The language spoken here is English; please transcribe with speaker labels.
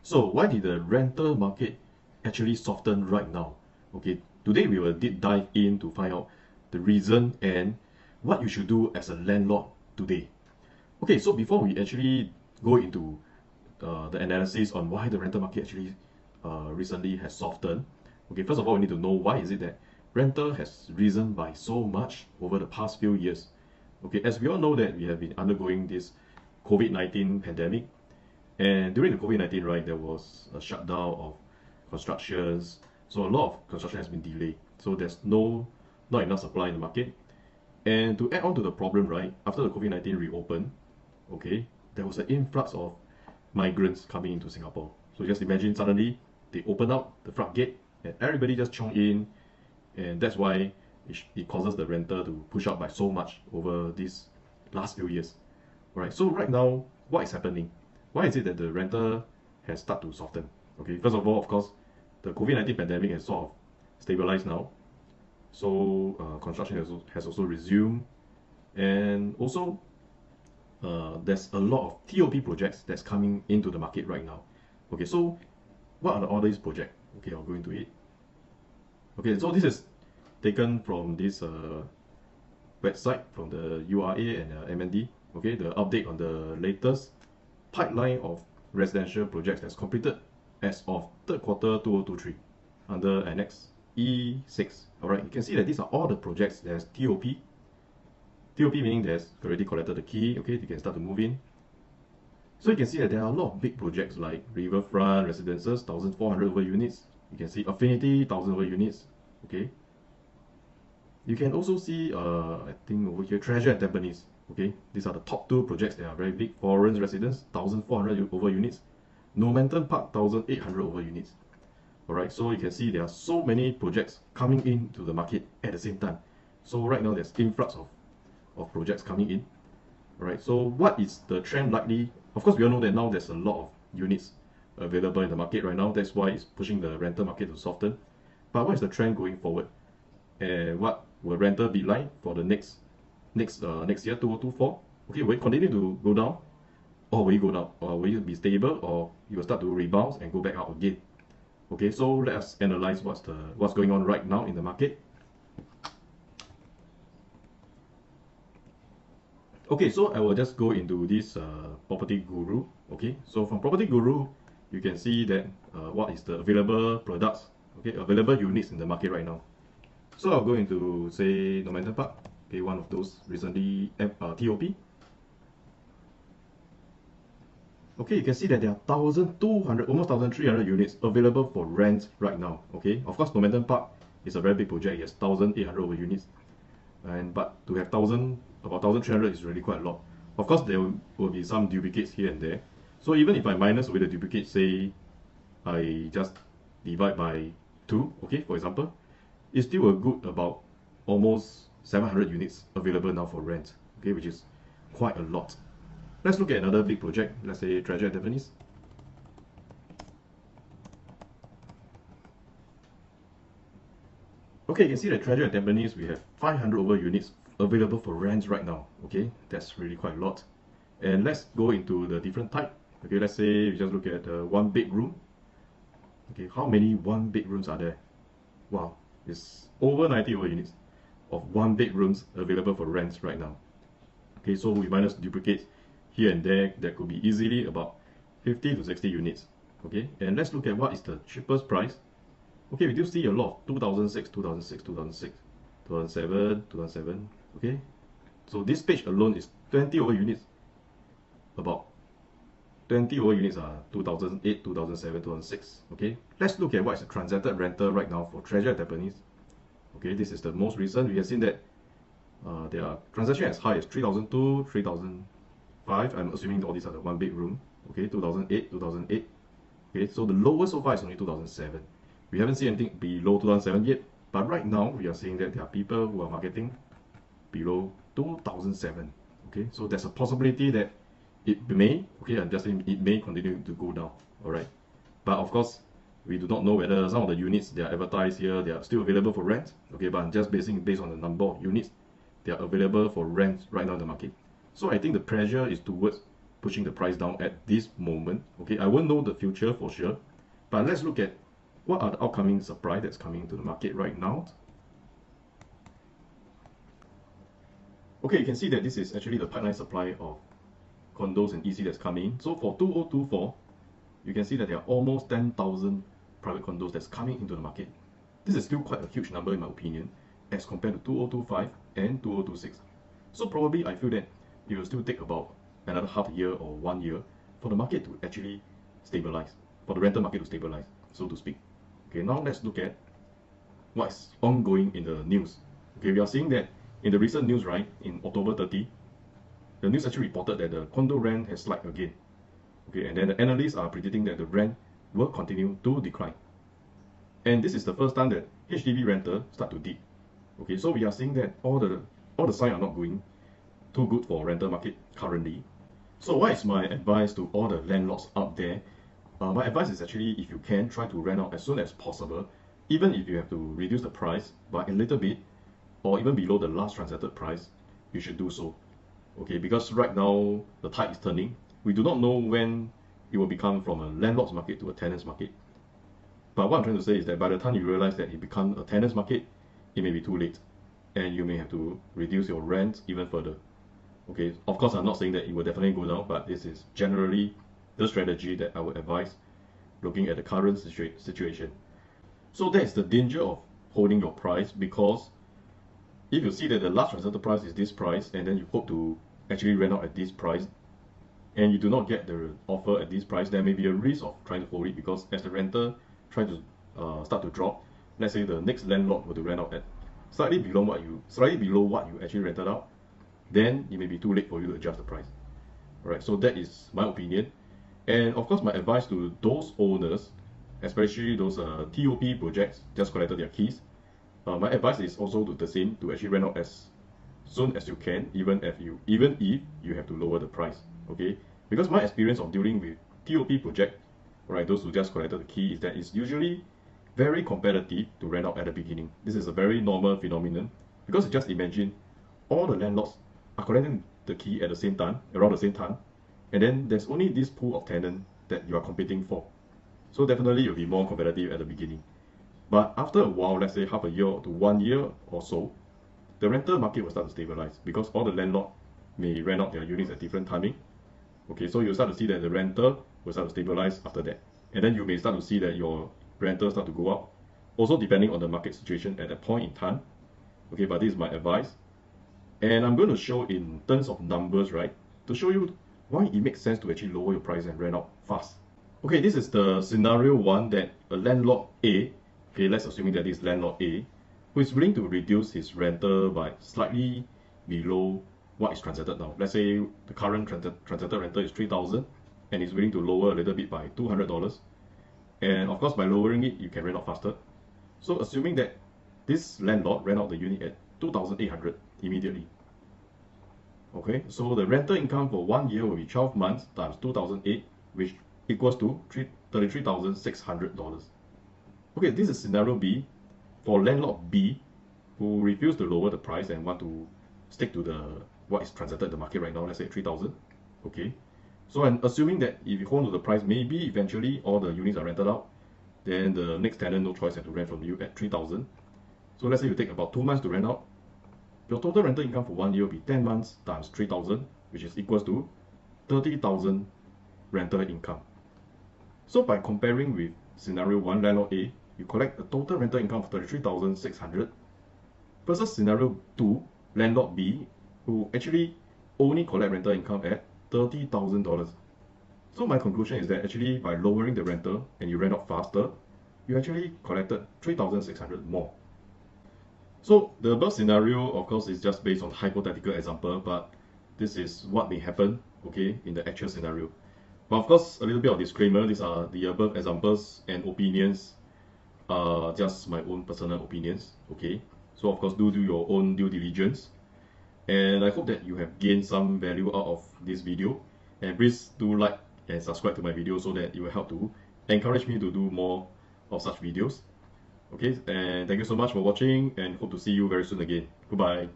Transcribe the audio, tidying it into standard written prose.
Speaker 1: So why did the rental market actually soften right now? Okay, today we will deep dive in to find out the reason and what you should do as a landlord today. Okay, so before we actually go into the analysis on why the rental market actually recently has softened, okay, first of all, we need to know why is it that rental has risen by so much over the past few years. Okay, as we all know that we have been undergoing this COVID-19 pandemic, and during the COVID-19, right, there was a shutdown of constructions. So a lot of construction has been delayed. So there's not enough supply in the market. And to add on to the problem, right, after the COVID-19 reopened, okay, there was an influx of migrants coming into Singapore. So just imagine suddenly they open up the floodgate and everybody just chong in, and that's why it causes the rental to push up by so much over these last few years. Alright, so right now, what is happening? Why is it that the rental has started to soften? Okay, first of all, of course, the COVID-19 pandemic has sort of stabilized now. So construction has also resumed. And also, there's a lot of TOP projects that's coming into the market right now. Okay, so what are all these projects? Okay, I'll go into it. Okay, so this is taken from this website, from the URA and MND. Okay, the update on the latest pipeline of residential projects that's completed as of third quarter 2023 under Annex E6. Alright, you can see that these are all the projects. There's TOP. TOP meaning there's already collected the key. Okay, you can start to move in. So you can see that there are a lot of big projects like Riverfront Residences, 1,400 over units. You can see Affinity, 1,000 over units. Okay. You can also see, I think over here, Treasure at Tampines. Okay, these are the top two projects that are very big. Foreign Residence, 1,400 over units. Normanton Park, 1,800 over units. Alright, so you can see there are so many projects coming into the market at the same time. So right now there's influx of projects coming in. Alright, so what is the trend likely? Of course, we all know that now there's a lot of units available in the market right now. That's why it's pushing the rental market to soften. But what is the trend going forward? And what will rental be like for the next year, 2024? Okay, will it continue to go down, or will it go down, or will it be stable, or you will start to rebound and go back up again? Okay, so let us analyze what's going on right now in the market. Okay, so I will just go into this Property Guru. Okay, so from Property Guru, you can see that what is the available products, okay, available units in the market right now. So I'll go into, say, Normanton Park, okay, one of those recently TOP. Okay, you can see that there are 1,200, almost 1,300 units available for rent right now. Okay, of course, Normanton Park is a very big project. Yes, 1,800 over units, but to have about 1,300 is really quite a lot. Of course, there will be some duplicates here and there. So even if I minus away the duplicates, say I just divide by 2, okay, for example, it's still a good about almost 700 units available now for rent, okay, which is quite a lot. Let's look at another big project, let's say Treasure at Tampines. Okay, you can see that Treasure at Tampines, we have 500 over units available for rent right now. Okay, that's really quite a lot. And let's go into the different type. Okay, let's say you just look at one bedroom. Okay, how many one bedrooms are there? Wow, it's over 90 over units of one bedrooms available for rent right now. Okay, so we minus duplicates here and there, that could be easily about 50 to 60 units. Okay, and let's look at what is the cheapest price. Okay, we do see a lot of 2006, 2006, 2006, 2007, 2007. Okay, so this page alone is 20 over units. About 20 over units are 2008, 2007, 2006. Okay, let's look at what is the transacted rental right now for Treasure at Tampines. Okay, this is the most recent. We have seen that there are transactions as high as 3,002, 3,005. I'm assuming all these are the one bedroom. Okay, 2008, 2008. Okay, so the lowest so far is only 2007. We haven't seen anything below 2007 yet, but right now we are seeing that there are people who are marketing below 2007. Okay, so there's a possibility that it may, okay, I'm just saying it may continue to go down. All right, but of course we do not know whether some of the units they are advertised here, they are still available for rent. Okay, but I'm just based on the number of units they are available for rent right now in the market. So I think the pressure is towards pushing the price down at this moment. Okay, I won't know the future for sure, but let's look at what are the upcoming supply that's coming to the market right now. Okay, you can see that this is actually the pipeline supply of condos and EC that's coming. So for 2024, you can see that there are almost 10,000 private condos that's coming into the market. This is still quite a huge number in my opinion, as compared to 2025 and 2026. So probably I feel that it will still take about another half a year or 1 year for the market to actually stabilize, for the rental market to stabilize, so to speak. Okay, now let's look at what's ongoing in the news. Okay, we are seeing that in the recent news, right, in October 30, the news actually reported that the condo rent has slid again. Okay, and then the analysts are predicting that the rent will continue to decline. And this is the first time that HDB rental start to dip. Okay, so we are seeing that all the signs are not going too good for rental market currently. So what is my advice to all the landlords out there? My advice is actually, if you can, try to rent out as soon as possible, even if you have to reduce the price by a little bit, or even below the last transacted price, you should do so. Okay, because right now the tide is turning. We do not know when it will become from a landlord's market to a tenant's market. But what I'm trying to say is that by the time you realize that it becomes a tenant's market, it may be too late, and you may have to reduce your rent even further. Okay, of course I'm not saying that it will definitely go down, but this is generally the strategy that I would advise looking at the current situation. So that is the danger of holding your price, because if you see that the last transacted price is this price and then you hope to actually rent out at this price and you do not get the offer at this price, there may be a risk of trying to hold it, because as the renter tries to start to drop, let's say the next landlord were to rent out at slightly below what you actually rented out, then it may be too late for you to adjust the price. Alright, so that is my opinion. And of course, my advice to those owners, especially those TOP projects just collected their keys, my advice is also the same, to actually rent out as soon as you can, even if you have to lower the price. Okay, because my experience of dealing with TOP project, right, those who just collected the key, is that it's usually very competitive to rent out at the beginning. This is a very normal phenomenon, because just imagine all the landlords are collecting the key at the same time, around the same time, and then there's only this pool of tenants that you are competing for. So definitely you'll be more competitive at the beginning. But after a while, let's say half a year to 1 year or so, the rental market will start to stabilize, because all the landlords may rent out their units at different timing. Okay, so you'll start to see that the rental will start to stabilize after that. And then you may start to see that your rental start to go up, also depending on the market situation at that point in time. Okay, but this is my advice. And I'm going to show in terms of numbers, right, to show you why it makes sense to actually lower your price and rent out fast. Okay, this is the scenario one, that a landlord A, okay, let's assume that this landlord A, who is willing to reduce his rental by slightly below what is transacted now. Let's say the current transacted rental is 3,000 and he's willing to lower a little bit by $200. And of course, by lowering it, you can rent out faster. So assuming that this landlord rent out the unit at 2,800 immediately. Okay, so the rental income for 1 year will be 12 months times 2,008, which equals to $33,600. Okay, this is scenario B for landlord B, who refused to lower the price and want to stick to what is transacted in the market right now, let's say 3,000. Okay, so I'm assuming that if you hold to the price, maybe eventually all the units are rented out, then the next tenant no choice have to rent from you at 3,000. So let's say you take about 2 months to rent out, your total rental income for 1 year will be 10 months times 3,000, which is equals to 30,000 rental income. So by comparing with scenario 1, landlord A, you collect a total rental income of 33,600 versus scenario 2, landlord B, who actually only collect rental income at $30,000. So my conclusion is that actually by lowering the rental and you rent out faster, you actually collected 3,600 more. So the above scenario, of course, is just based on hypothetical example, but this is what may happen, okay, in the actual scenario. But of course, a little bit of disclaimer, these are the above examples and opinions, just my own personal opinions, okay? So of course, do your own due diligence. And I hope that you have gained some value out of this video. And please do like and subscribe to my video so that it will help to encourage me to do more of such videos. Okay, and thank you so much for watching, and hope to see you very soon again. Goodbye.